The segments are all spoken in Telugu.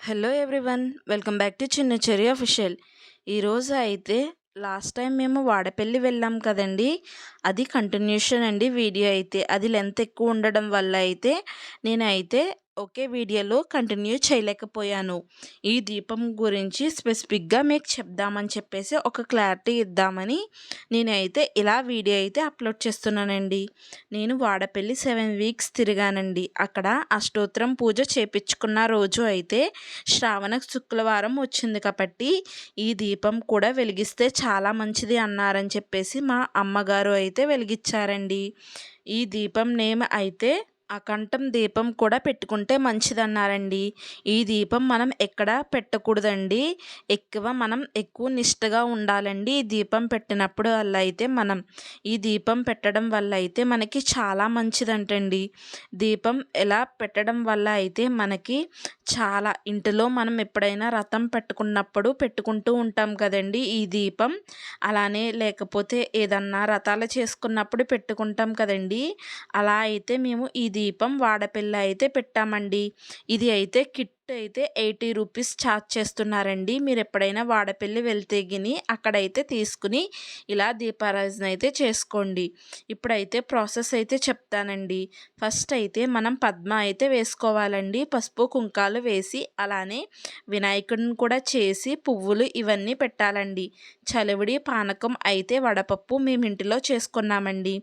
Hello everyone, welcome back to చిన్న చెరి అఫిషియల్. ఈరోజు అయితే లాస్ట్ టైం మేము వాడపల్లి వెళ్ళాం కదండి, అది కంటిన్యూషన్ అండి. వీడియో అయితే అది లెంత్ ఎక్కువ ఉండడం వల్ల అయితే నేనైతే ఒకే వీడియోలో కంటిన్యూ చేయలేకపోయాను. ఈ దీపం గురించి స్పెసిఫిక్గా మీకు చెప్దామని చెప్పేసి ఒక క్లారిటీ ఇద్దామని నేనైతే ఇలా వీడియో అయితే అప్లోడ్ చేస్తున్నానండి. నేను వాడపల్లి 7 వీక్స్ తిరిగానండి. అక్కడ అష్టోత్తరం పూజ చేపించుకున్న రోజు అయితే శ్రావణ శుక్రవారం వచ్చింది కాబట్టి ఈ దీపం కూడా వెలిగిస్తే చాలా మంచిది అన్నారని చెప్పేసి మా అమ్మగారు అయితే వెలిగించారండి. ఈ దీపం నేమ్ అయితే అకంఠం దీపం కూడా పెట్టుకుంటే మంచిదన్నారండి. ఈ దీపం మనం ఎక్కడ పెట్టకూడదండి. మనం ఎక్కువ నిష్టగా ఉండాలండి ఈ దీపం పెట్టినప్పుడు వల్ల అయితే ఈ దీపం పెట్టడం వల్ల అయితే మనకి చాలా మంచిదంటండి. దీపం ఎలా పెట్టడం వల్ల అయితే మనకి చాలా ఇంటిలో మనం ఎప్పుడైనా రథం పెట్టుకుంటూ ఉంటాం కదండి ఈ దీపం. అలానే లేకపోతే ఏదన్నా రథాలు చేసుకున్నప్పుడు పెట్టుకుంటాం కదండి. అలా అయితే మేము ఈ దీపం వాడపల్లి అయితే పెట్టామండి. ఇది అయితే కిట్ అయితే 80 రూపీస్ ఛార్జ్ చేస్తున్నారండి. మీరు ఎప్పుడైనా వాడపల్లి వెళ్తే అక్కడైతే తీసుకుని ఇలా దీపారాధన అయితే చేసుకోండి. ఇప్పుడైతే ప్రాసెస్ అయితే చెప్తానండి. ఫస్ట్ అయితే మనం పద్మ అయితే వేసుకోవాలండి. పసుపు కుంకాలు వేసి అలానే వినాయకుడిని కూడా చేసి పువ్వులు ఇవన్నీ పెట్టాలండి. చలివిడి పానకం అయితే వడపప్పు మేము ఇంటిలో చేసుకున్నామండి.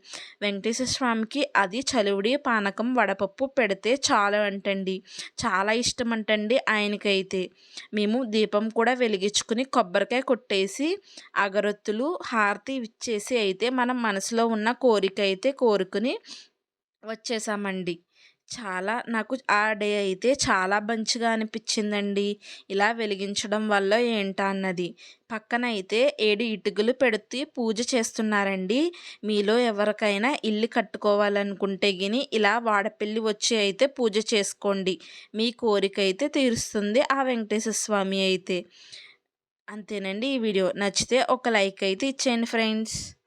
వెంకటేశ్వర స్వామికి అది చలివిడి పానకం వడపప్పు పెడితే చాలా అంటండి, చాలా ఇష్టం అంటండి ఆయనకైతే. మేము దీపం కూడా వెలిగించుకుని కొబ్బరికాయ కొట్టేసి అగరొత్తులు హారతి ఇచ్చేసి అయితే మనం మనసులో ఉన్న కోరిక అయితే కోరుకుని వచ్చేసామండి. నాకు ఆ డే అయితే చాలా మంచిగా అనిపించిందండి. ఇలా వెలిగించడం వల్ల ఏంటా అన్నది. పక్కన అయితే 7 ఇటుకలు పెడుతూ పూజ చేస్తున్నారండి. మీలో ఎవరికైనా ఇల్లు కట్టుకోవాలనుకుంటే ఇలా వాడపల్లి వచ్చి అయితే పూజ చేసుకోండి. మీ కోరిక అయితే తీరుస్తుంది ఆ వెంకటేశ్వర స్వామి అయితే. అంతేనండి. ఈ వీడియో నచ్చితే ఒక లైక్ అయితే ఇచ్చేయండి ఫ్రెండ్స్.